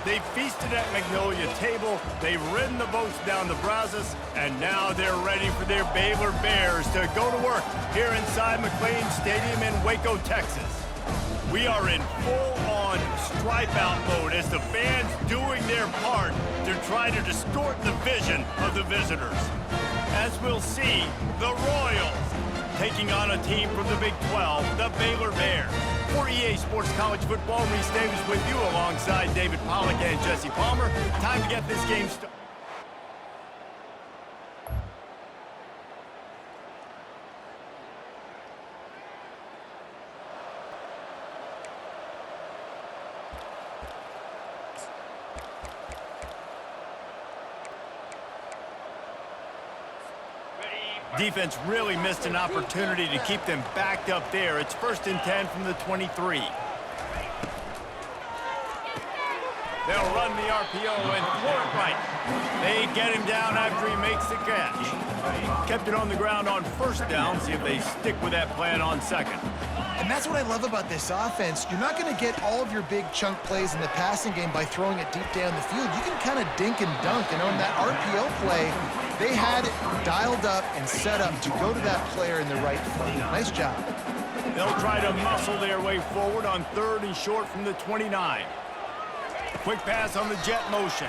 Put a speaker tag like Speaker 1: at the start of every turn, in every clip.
Speaker 1: They've feasted at Magnolia Table, they've ridden the boats down to Brazos, and now they're ready for their Baylor Bears to go to work here inside McLean Stadium in Waco, Texas. We are in full-on stripe-out mode as the fans doing their part to try to distort the vision of the visitors. As we'll see, the Royals taking on a team from the Big 12, the Baylor Bears. For EA Sports College Football, Reese Davis with you alongside David Pollack and Jesse Palmer. Time to get this game started. Defense really missed an opportunity to keep them backed up there. It's 1st and 10 from the 23. They'll run the RPO and throw it right. They get him down after he makes the catch. Kept it on the ground on 1st down. See if they stick with that plan on 2nd.
Speaker 2: And that's what I love about this offense. You're not going to get all of your big chunk plays in the passing game by throwing it deep down the field. You can kind of dink and dunk. And on that RPO play, they had it dialed up and set up to go to that player in the right foot. Nice job.
Speaker 1: They'll try to muscle their way forward on 3rd and short from the 29. Quick pass on the jet motion.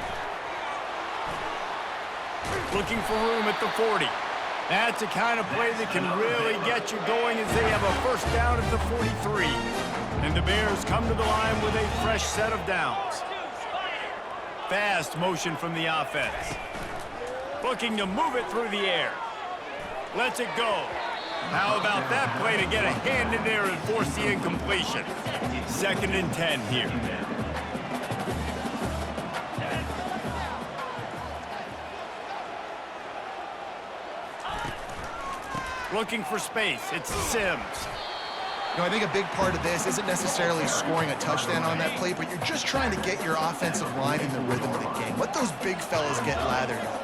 Speaker 1: Looking for room at the 40. That's the kind of play that can really get you going as they have a 1st down at the 43. And the Bears come to the line with a fresh set of downs. Fast motion from the offense. Looking to move it through the air. Lets it go. How about that play to get a hand in there and force the incompletion? 2nd and 10 here. Looking for space. It's Sims.
Speaker 2: You know, I think a big part of this isn't necessarily scoring a touchdown on that play, but you're just trying to get your offensive line in the rhythm of the game. Let those big fellas get lathered up.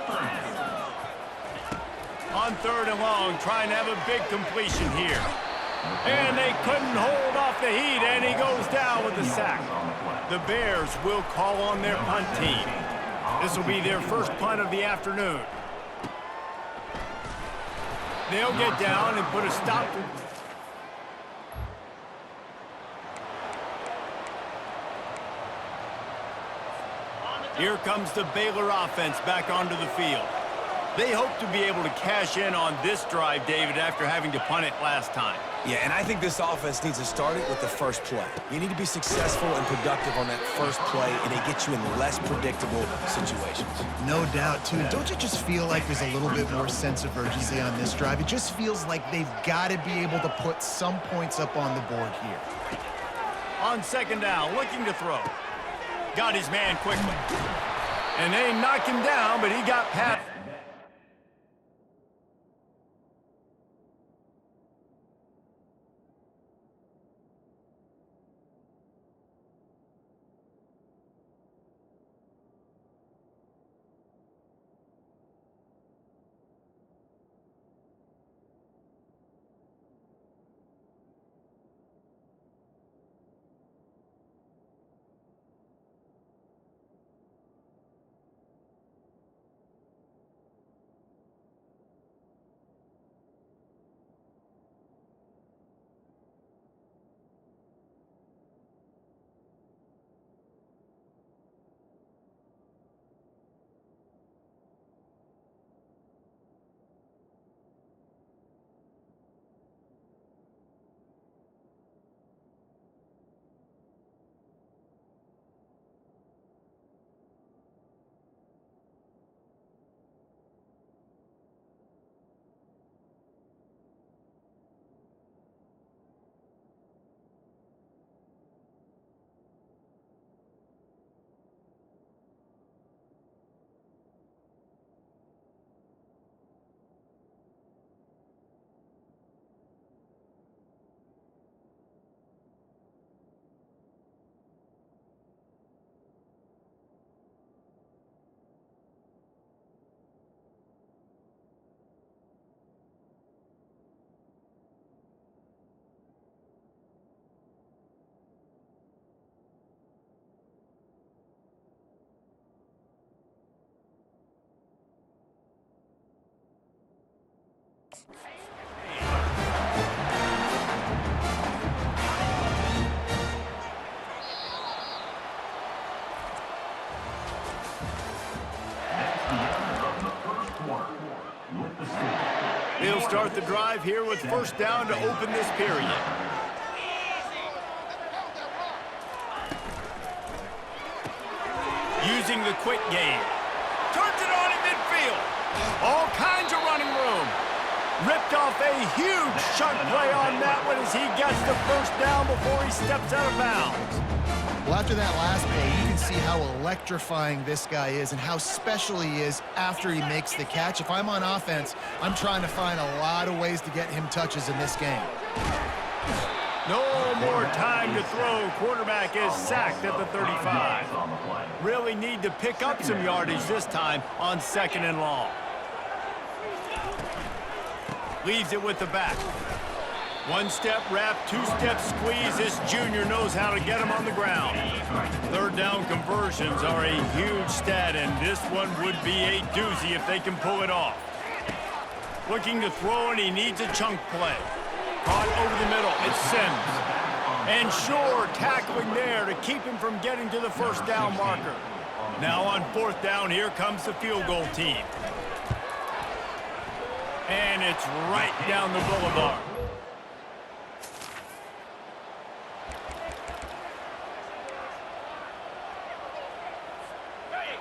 Speaker 1: On 3rd and long, trying to have a big completion here. And they couldn't hold off the heat, and he goes down with the sack. The Bears will call on their punt team. This will be their 1st punt of the afternoon. They'll get down and put a stop to... Here comes the Baylor offense back onto the field. They hope to be able to cash in on this drive, David, after having to punt it last time.
Speaker 3: Yeah, and I think this offense needs to start it with the 1st play. You need to be successful and productive on that 1st play, and it gets you in less predictable situations.
Speaker 2: No doubt, too. Don't you just feel like there's a little bit more sense of urgency on this drive? It just feels like they've got to be able to put some points up on the board here.
Speaker 1: On 2nd down, looking to throw. Got his man quickly. And they knocked him down, but he got past... He'll start the drive here with first down to open this period. Using the quick game. Turns it on in midfield. All kinds of running room. Ripped off a huge chunk play on that one as he gets the first down before he steps out of bounds.
Speaker 2: Well, after that last play, you can see how electrifying this guy is and how special he is after he makes the catch. If I'm on offense, I'm trying to find a lot of ways to get him touches in this game.
Speaker 1: No more time to throw. Quarterback is sacked at the 35. Really need to pick up some yardage this time on 2nd and long. Leaves it with the back. One-step wrap, two-step squeeze. This junior knows how to get him on the ground. Third down conversions are a huge stat, and this one would be a doozy if they can pull it off. Looking to throw, and he needs a chunk play. Caught over the middle. It's Sims. And Shore tackling there to keep him from getting to the first down marker. Now on 4th down, here comes the field goal team. And it's right down the boulevard.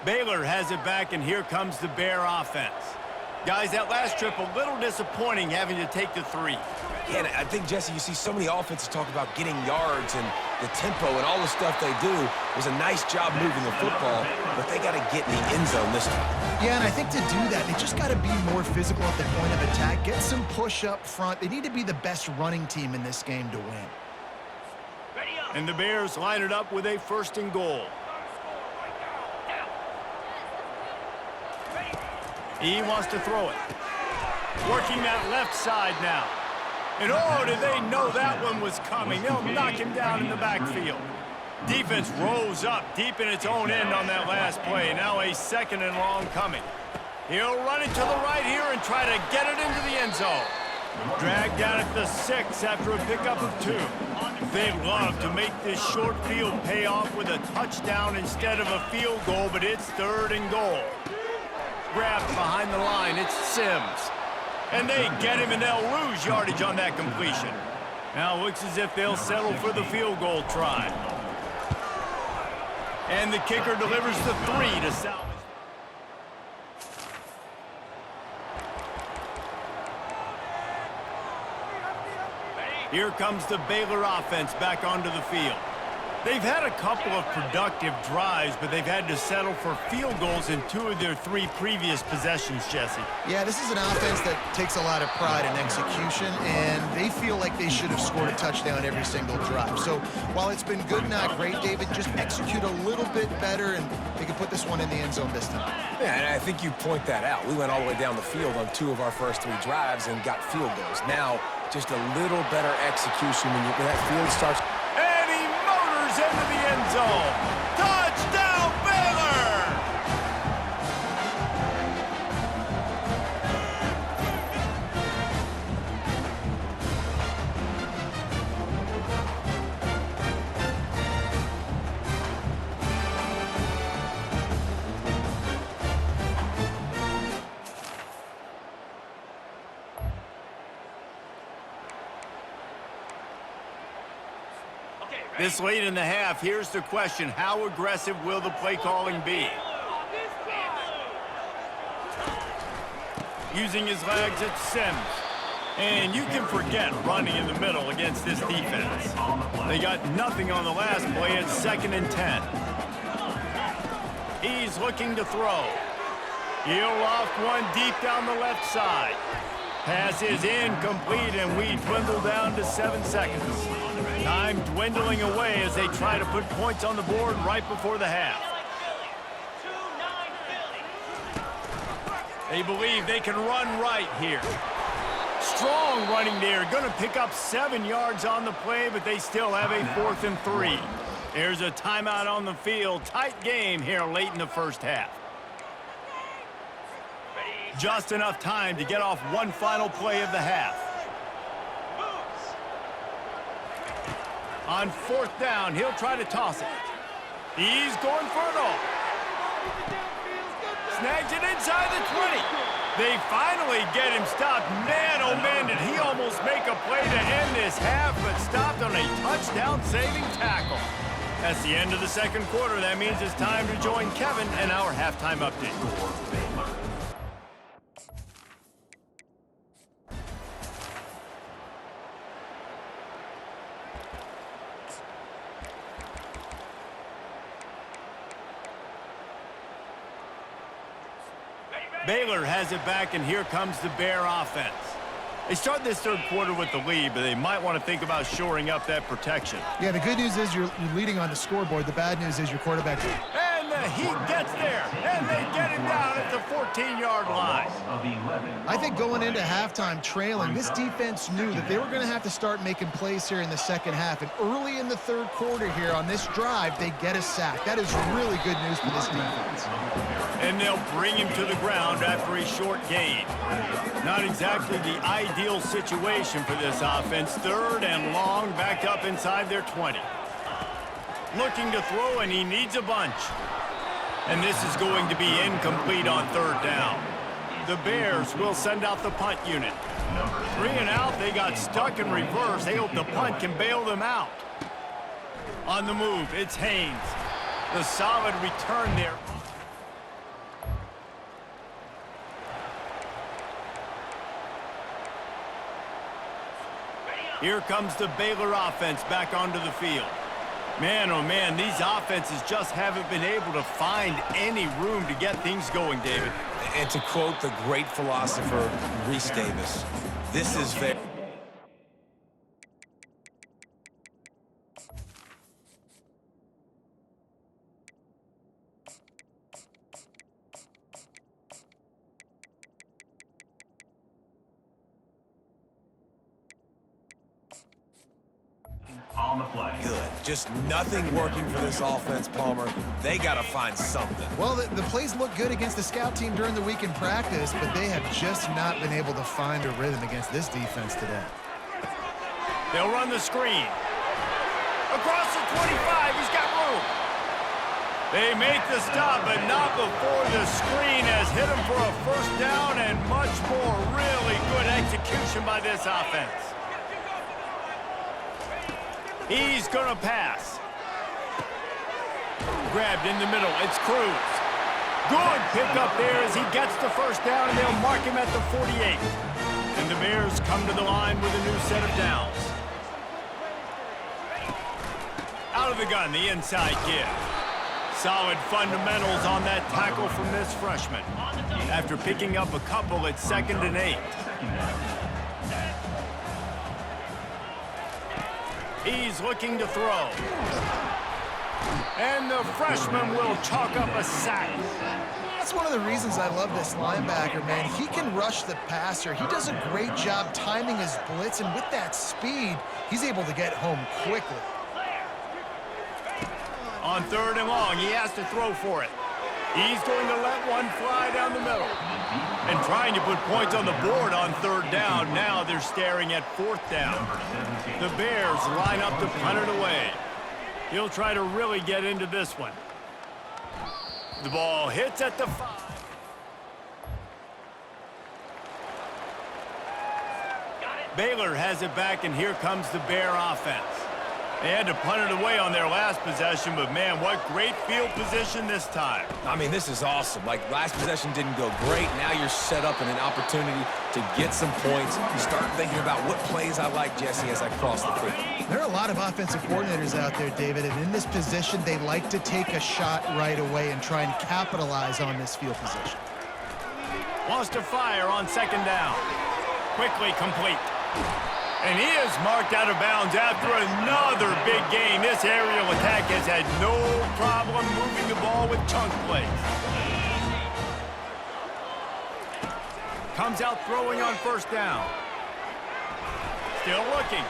Speaker 1: Baylor has it back, and here comes the Bear offense. Guys, that last trip, a little disappointing having to take the 3.
Speaker 3: Yeah, and I think, Jesse, you see so many offenses talk about getting yards and the tempo and all the stuff they do. It was a nice job moving the football, but they got to get in the end zone this time.
Speaker 2: Yeah, and I think to do that, they just got to be more physical at the point of attack, get some push up front. They need to be the best running team in this game to win.
Speaker 1: And the Bears line it up with a 1st and goal. He wants to throw it. Working that left side now. And oh, did they know that one was coming. They'll knock him down in the backfield. Defense rose up deep in its own end on that last play. Now a 2nd and long coming. He'll run it to the right here and try to get it into the end zone. Dragged down at the 6 after a pickup of 2. They'd love to make this short field pay off with a touchdown instead of a field goal, but it's 3rd and goal. Grabbed behind the line, it's Sims. And they get him, and they'll lose yardage on that completion. Now it looks as if they'll settle for the field goal try. And the kicker delivers the 3 to salvage. Here comes the Baylor offense back onto the field. They've had a couple of productive drives, but they've had to settle for field goals in 2 of their 3 previous possessions, Jesse.
Speaker 2: Yeah, this is an offense that takes a lot of pride in execution, and they feel like they should have scored a touchdown every single drive. So while it's been good, not great, David, just execute a little bit better, and they can put this one in the end zone this time.
Speaker 3: Yeah, and I think you point that out. We went all the way down the field on 2 of our first 3 drives and got field goals. Now, just a little better execution when that field starts.
Speaker 1: Into the end zone. Touchdown, Baylor! This late in the half, here's the question. How aggressive will the play calling be? Using his legs, it's Sims. And you can forget running in the middle against this defense. They got nothing on the last play. It's 2nd and 10. He's looking to throw. He'll loft one deep down the left side. Pass is incomplete, and we dwindle down to 7 seconds. Time dwindling away as they try to put points on the board right before the half. They believe they can run right here. Strong running there. Going to pick up 7 yards on the play, but they still have a 4th and 3. There's a timeout on the field. Tight game here late in the first half. Just enough time to get off one final play of the half. On 4th down, he'll try to toss it. He's going for it all. Snags it inside the 20. They finally get him stopped. Man, oh man, did he almost make a play to end this half, but stopped on a touchdown-saving tackle. That's the end of the second quarter. That means it's time to join Kevin and our halftime update. Baylor has it back, and here comes the Bear offense. They start this third quarter with the lead, but they might want to think about shoring up that protection.
Speaker 2: Yeah, the good news is you're leading on the scoreboard. The bad news is your quarterback.
Speaker 1: And the Heat gets there, and they get him down at the 14-yard line.
Speaker 2: I think going into halftime trailing, this defense knew that they were going to have to start making plays here in the second half. And early in the third quarter here on this drive, they get a sack. That is really good news for this defense.
Speaker 1: And they'll bring him to the ground after a short gain. Not exactly the ideal situation for this offense. 3rd and long, back up inside their 20. Looking to throw, and he needs a bunch. And this is going to be incomplete on 3rd down. The Bears will send out the punt unit. 3 and out, they got stuck in reverse. They hope the punt can bail them out. On the move, it's Haynes. The solid return there. Here comes the Baylor offense back onto the field. Man, oh man, these offenses just haven't been able to find any room to get things going, David.
Speaker 3: And to quote the great philosopher, Reese Davis, this is very...
Speaker 4: On the play.
Speaker 3: Good. Just nothing working for this offense, Palmer. They got to find something.
Speaker 2: Well, the plays look good against the scout team during the week in practice, but they have just not been able to find a rhythm against this defense today.
Speaker 1: They'll run the screen. Across the 25, he's got room. They make the stop, but not before the screen has hit him for a 1st down and much more. Really good execution by this offense. He's going to pass. Grabbed in the middle. It's Cruz. Good pickup there as he gets the 1st down, and they'll mark him at the 48. And the Bears come to the line with a new set of downs. Out of the gun, the inside give. Solid fundamentals on that tackle from this freshman. After picking up a couple, it's 2nd and 8. He's looking to throw. And the freshman will chalk up a sack.
Speaker 2: That's one of the reasons I love this linebacker, man. He can rush the passer. He does a great job timing his blitz, and with that speed, he's able to get home quickly.
Speaker 1: On 3rd and long, he has to throw for it. He's going to let one fly down the middle. And trying to put points on the board on 3rd down. Now they're staring at 4th down. The Bears line up to punt it away. He'll try to really get into this one. The ball hits at the 5. Baylor has it back, and here comes the Bear offense. They had to punt it away on their last possession, but man, what great field position this time.
Speaker 3: I mean, this is awesome. Like, last possession didn't go great. Now you're set up in an opportunity to get some points. You start thinking about what plays I like, Jesse, as I cross the 50.
Speaker 2: There are a lot of offensive coordinators out there, David, and in this position, they like to take a shot right away and try and capitalize on this field position.
Speaker 1: Wants to fire on 2nd down. Quickly complete. And he is marked out of bounds after another big game. This aerial attack has had no problem moving the ball with chunk plays. Comes out throwing on 1st down. Still looking.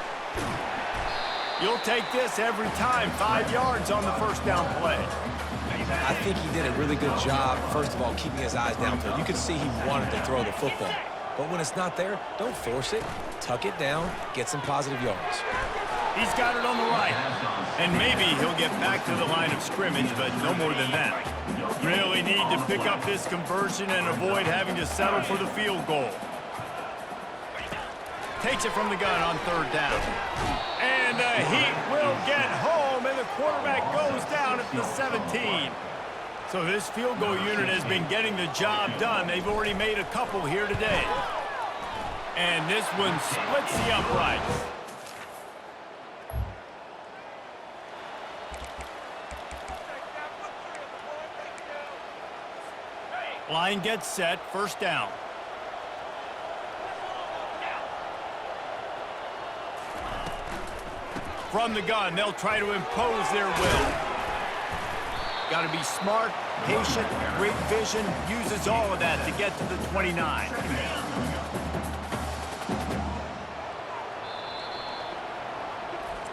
Speaker 1: You'll take this every time. 5 yards on the first down play.
Speaker 3: I think he did a really good job, first of all, keeping his eyes downfield. You could see he wanted to throw the football. But when it's not there, don't force it. Tuck it down, get some positive yards.
Speaker 1: He's got it on the right. And maybe he'll get back to the line of scrimmage, but no more than that. Really need to pick up this conversion and avoid having to settle for the field goal. Takes it from the gun on third down. And the Heat will get home, and the quarterback goes down at the 17. So this field goal unit has been getting the job done. They've already made a couple here today. And this one splits the uprights. Line gets set, first down. From the gun, they'll try to impose their will. Got to be smart, patient, great vision, uses all of that to get to the 29.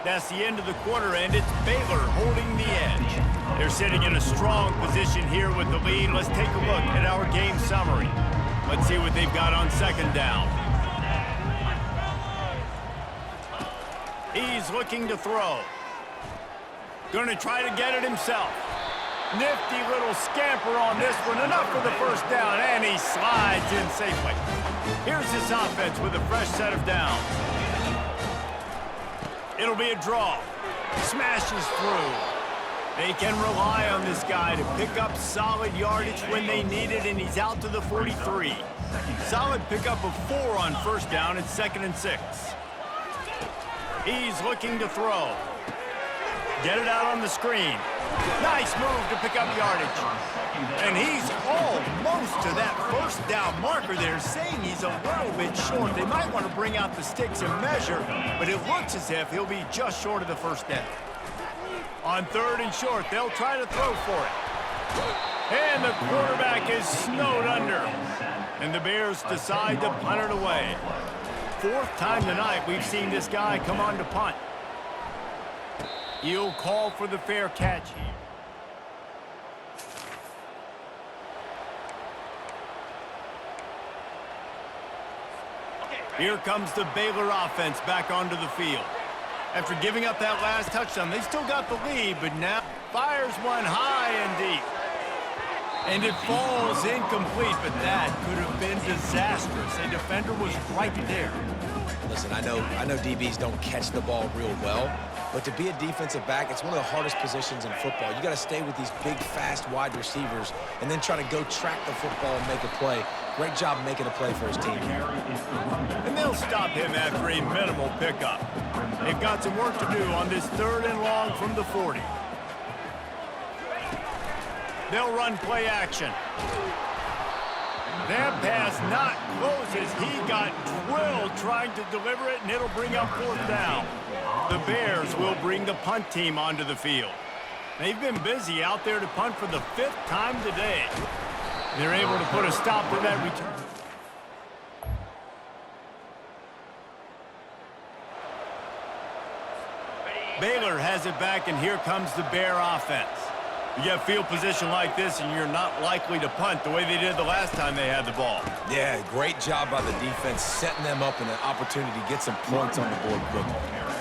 Speaker 1: That's the end of the quarter, and it's Baylor holding the edge. They're sitting in a strong position here with the lead. Let's take a look at our game summary. Let's see what they've got on second down. He's looking to throw. Going to try to get it himself. Nifty little scamper on this one. Enough for the first down, and he slides in safely. Here's this offense with a fresh set of downs. It'll be a draw. Smashes through. They can rely on this guy to pick up solid yardage when they need it, and he's out to the 43. Solid pickup of 4 on first down. It's 2nd and 6. He's looking to throw. Get it out on the screen. Nice move to pick up yardage. And he's almost to that first down marker there, saying he's a little bit short. They might want to bring out the sticks and measure, but it looks as if he'll be just short of the first down. On 3rd and short, they'll try to throw for it. And the quarterback is snowed under. And the Bears decide to punt it away. 4th time tonight we've seen this guy come on to punt. He'll call for the fair catch here. Here comes the Baylor offense back onto the field. After giving up that last touchdown, they still got the lead, but now fires one high and deep. And it falls incomplete, but that could have been disastrous. A defender was right there.
Speaker 3: Listen, I know DBs don't catch the ball real well, but to be a defensive back, it's one of the hardest positions in football. You got to stay with these big, fast wide receivers and then try to go track the football and make a play. Great job making a play for his team here.
Speaker 1: And they'll stop him after a minimal pickup. They've got some work to do on this 3rd and long from the 40. They'll run play action. That pass not close as he got drilled trying to deliver it, and it'll bring up 4th down. The Bears will bring the punt team onto the field. They've been busy out there to punt for the 5th time today. They're able to put a stop to that return. Baylor has it back, and here comes the Bear offense. You get field position like this, and you're not likely to punt the way they did the last time they had the ball.
Speaker 3: Yeah, great job by the defense, setting them up in an opportunity to get some points on the board quickly.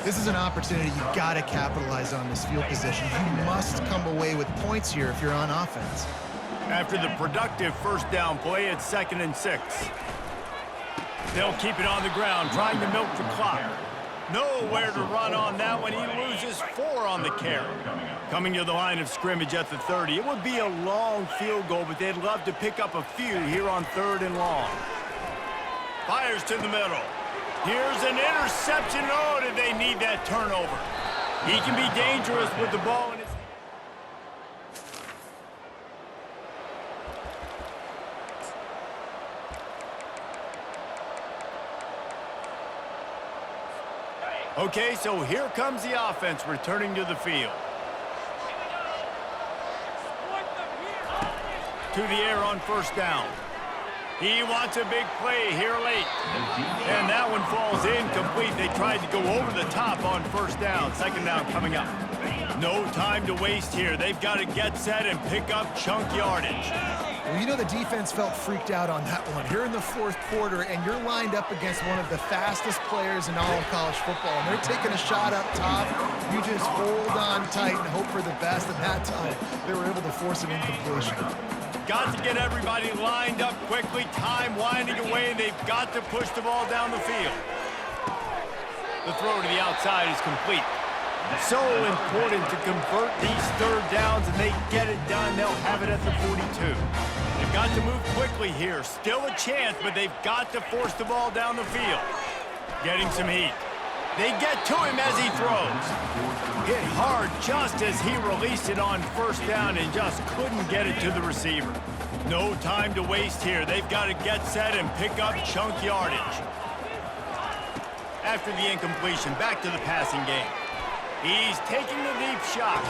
Speaker 2: This is an opportunity you've got to capitalize on this field position. You must come away with points here if you're on offense.
Speaker 1: After the productive first down play, it's 2nd and 6. They'll keep it on the ground, trying to milk the clock. Nowhere to run on that one. He loses 4 on the carry. Coming to the line of scrimmage at the 30. It would be a long field goal, but they'd love to pick up a few here on 3rd and long. Fires to the middle. Here's an interception. Oh, did they need that turnover? He can be dangerous with the ball in his hand. Okay, so here comes the offense returning to the field. To the air on first down. He wants a big play here late. And that one falls incomplete. They tried to go over the top on first down. Second down coming up. No time to waste here. They've got to get set and pick up chunk yardage.
Speaker 2: Well, you know the defense felt freaked out on that one. Here in the fourth quarter, and you're lined up against one of the fastest players in all of college football, and they're taking a shot up top. You just hold on tight and hope for the best, and that time they were able to force an incompletion.
Speaker 1: Got to get everybody lined up quickly. Time winding away, and they've got to push the ball down the field. The throw to the outside is complete. So important to convert these third downs, and they get it done. They'll have it at the 42. They've got to move quickly here. Still a chance, but they've got to force the ball down the field. Getting some heat. They get to him as he throws. Hit hard just as he released it on first down and just couldn't get it to the receiver. No time to waste here. They've got to get set and pick up chunk yardage. After the incompletion, back to the passing game. He's taking the deep shot.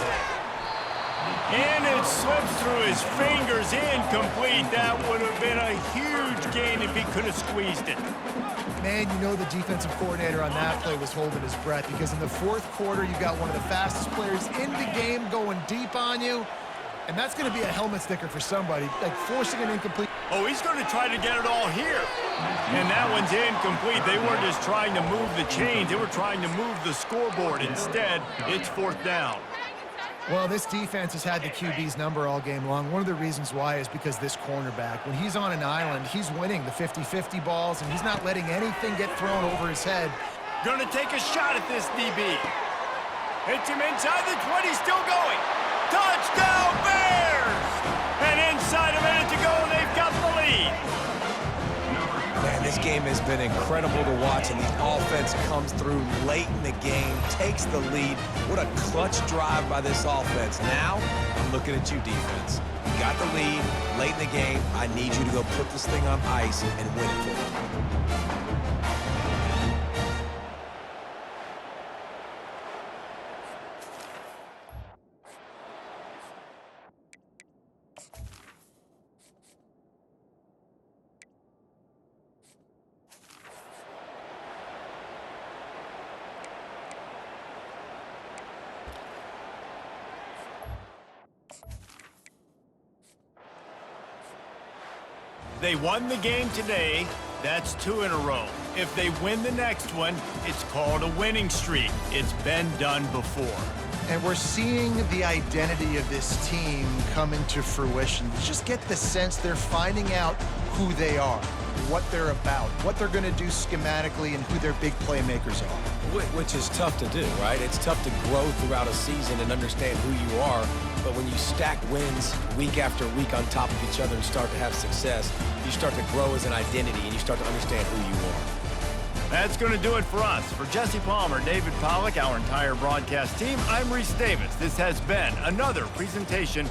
Speaker 1: And it slips through his fingers, incomplete. That would have been a huge gain if he could have squeezed it.
Speaker 2: Man, you know the defensive coordinator on that play was holding his breath, because in the fourth quarter, you got one of the fastest players in the game going deep on you, and that's going to be a helmet sticker for somebody, like forcing an incomplete.
Speaker 1: Oh, he's going to try to get it all here. And that one's incomplete. They weren't just trying to move the chains. They were trying to move the scoreboard. Instead, it's fourth down.
Speaker 2: Well, this defense has had the QB's number all game long. One of the reasons why is because this cornerback, when he's on an island, he's winning the 50-50 balls, and he's not letting anything get thrown over his head.
Speaker 1: Going to take a shot at this DB. Hits him inside the 20, still going. Touchdown, Bears! And inside a minute to go, they've got the lead.
Speaker 3: Man, this game has been incredible to watch, and the offense comes through late in the game, takes the lead. What a clutch drive by this offense. Now, I'm looking at you, defense. You got the lead late in the game. I need you to go put this thing on ice and win it for me.
Speaker 1: They won the game today. That's 2 in a row. If they win the next one, it's called a winning streak. It's been done before.
Speaker 2: And we're seeing the identity of this team come into fruition. You just get the sense they're finding out who they are, what they're about, what they're going to do schematically, and who their big playmakers are.
Speaker 3: Which is tough to do, right? It's tough to grow throughout a season and understand who you are. But when you stack wins week after week on top of each other and start to have success, you start to grow as an identity and you start to understand who you are.
Speaker 1: That's going to do it for us. For Jesse Palmer, David Pollack, our entire broadcast team, I'm Reese Davis. This has been another presentation